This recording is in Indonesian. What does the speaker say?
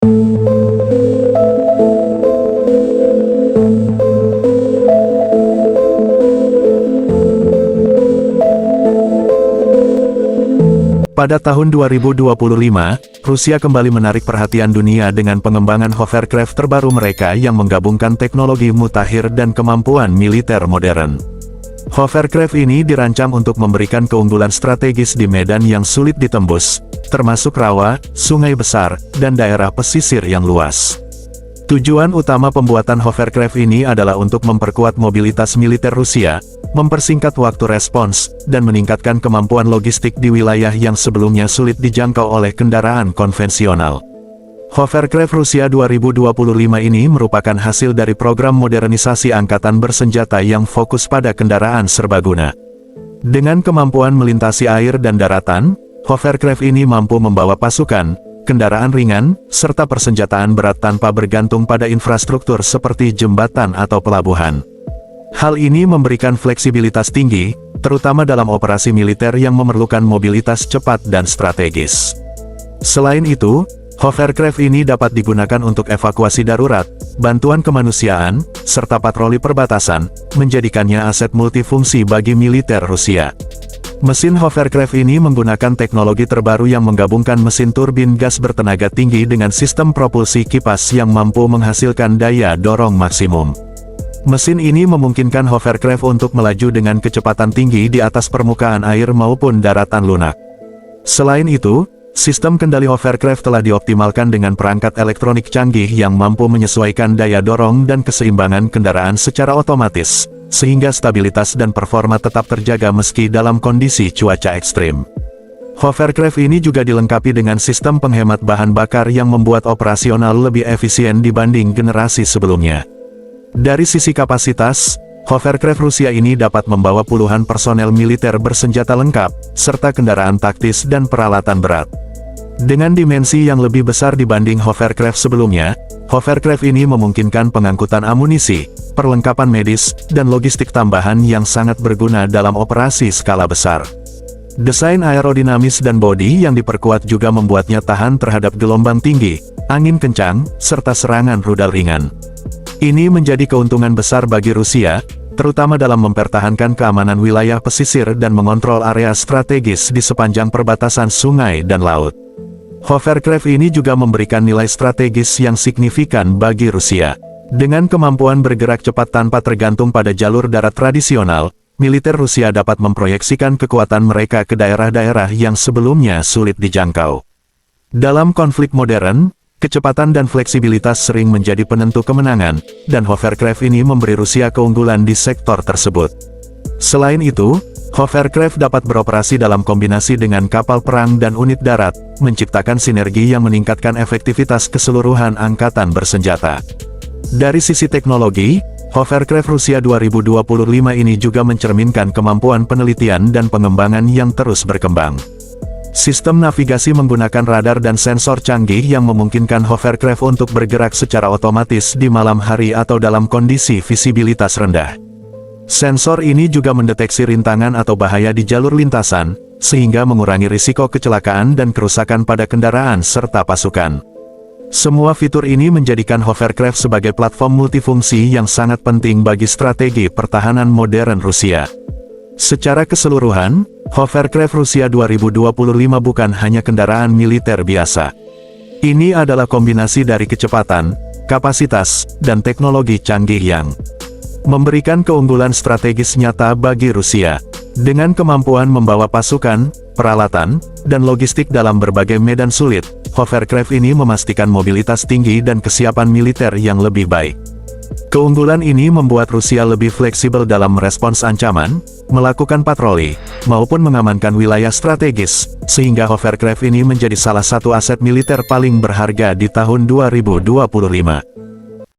Pada tahun 2025, Rusia kembali menarik perhatian dunia dengan pengembangan hovercraft terbaru mereka yang menggabungkan teknologi mutakhir dan kemampuan militer modern. Hovercraft ini dirancang untuk memberikan keunggulan strategis di medan yang sulit ditembus, termasuk rawa, sungai besar, dan daerah pesisir yang luas. Tujuan utama pembuatan hovercraft ini adalah untuk memperkuat mobilitas militer Rusia, mempersingkat waktu respons, dan meningkatkan kemampuan logistik di wilayah yang sebelumnya sulit dijangkau oleh kendaraan konvensional. Hovercraft Rusia 2025 ini merupakan hasil dari program modernisasi angkatan bersenjata yang fokus pada kendaraan serbaguna. Dengan kemampuan melintasi air dan daratan, hovercraft ini mampu membawa pasukan, kendaraan ringan, serta persenjataan berat tanpa bergantung pada infrastruktur seperti jembatan atau pelabuhan. Hal ini memberikan fleksibilitas tinggi, terutama dalam operasi militer yang memerlukan mobilitas cepat dan strategis. Selain itu, hovercraft ini dapat digunakan untuk evakuasi darurat, bantuan kemanusiaan, serta patroli perbatasan, menjadikannya aset multifungsi bagi militer Rusia. Mesin hovercraft ini menggunakan teknologi terbaru yang menggabungkan mesin turbin gas bertenaga tinggi dengan sistem propulsi kipas yang mampu menghasilkan daya dorong maksimum. Mesin ini memungkinkan hovercraft untuk melaju dengan kecepatan tinggi di atas permukaan air maupun daratan lunak. Selain itu, sistem kendali hovercraft telah dioptimalkan dengan perangkat elektronik canggih yang mampu menyesuaikan daya dorong dan keseimbangan kendaraan secara otomatis, sehingga stabilitas dan performa tetap terjaga meski dalam kondisi cuaca ekstrim. Hovercraft ini juga dilengkapi dengan sistem penghemat bahan bakar yang membuat operasional lebih efisien dibanding generasi sebelumnya. Dari sisi kapasitas, hovercraft Rusia ini dapat membawa puluhan personel militer bersenjata lengkap, serta kendaraan taktis dan peralatan berat. Dengan dimensi yang lebih besar dibanding hovercraft sebelumnya, hovercraft ini memungkinkan pengangkutan amunisi, perlengkapan medis, dan logistik tambahan yang sangat berguna dalam operasi skala besar. Desain aerodinamis dan bodi yang diperkuat juga membuatnya tahan terhadap gelombang tinggi, angin kencang, serta serangan rudal ringan. Ini menjadi keuntungan besar bagi Rusia, terutama dalam mempertahankan keamanan wilayah pesisir dan mengontrol area strategis di sepanjang perbatasan sungai dan laut. Hovercraft ini juga memberikan nilai strategis yang signifikan bagi Rusia. Dengan kemampuan bergerak cepat tanpa tergantung pada jalur darat tradisional, militer Rusia dapat memproyeksikan kekuatan mereka ke daerah-daerah yang sebelumnya sulit dijangkau. Dalam konflik modern, kecepatan dan fleksibilitas sering menjadi penentu kemenangan, dan hovercraft ini memberi Rusia keunggulan di sektor tersebut. Selain itu, hovercraft dapat beroperasi dalam kombinasi dengan kapal perang dan unit darat, menciptakan sinergi yang meningkatkan efektivitas keseluruhan angkatan bersenjata. Dari sisi teknologi, hovercraft Rusia 2025 ini juga mencerminkan kemampuan penelitian dan pengembangan yang terus berkembang. Sistem navigasi menggunakan radar dan sensor canggih yang memungkinkan hovercraft untuk bergerak secara otomatis di malam hari atau dalam kondisi visibilitas rendah. Sensor ini juga mendeteksi rintangan atau bahaya di jalur lintasan, sehingga mengurangi risiko kecelakaan dan kerusakan pada kendaraan serta pasukan. Semua fitur ini menjadikan hovercraft sebagai platform multifungsi yang sangat penting bagi strategi pertahanan modern Rusia. Secara keseluruhan, hovercraft Rusia 2025 bukan hanya kendaraan militer biasa. Ini adalah kombinasi dari kecepatan, kapasitas, dan teknologi canggih yang memberikan keunggulan strategis nyata bagi Rusia. Dengan kemampuan membawa pasukan, peralatan, dan logistik dalam berbagai medan sulit, hovercraft ini memastikan mobilitas tinggi dan kesiapan militer yang lebih baik. Keunggulan ini membuat Rusia lebih fleksibel dalam merespons ancaman, melakukan patroli, maupun mengamankan wilayah strategis, sehingga hovercraft ini menjadi salah satu aset militer paling berharga di tahun 2025.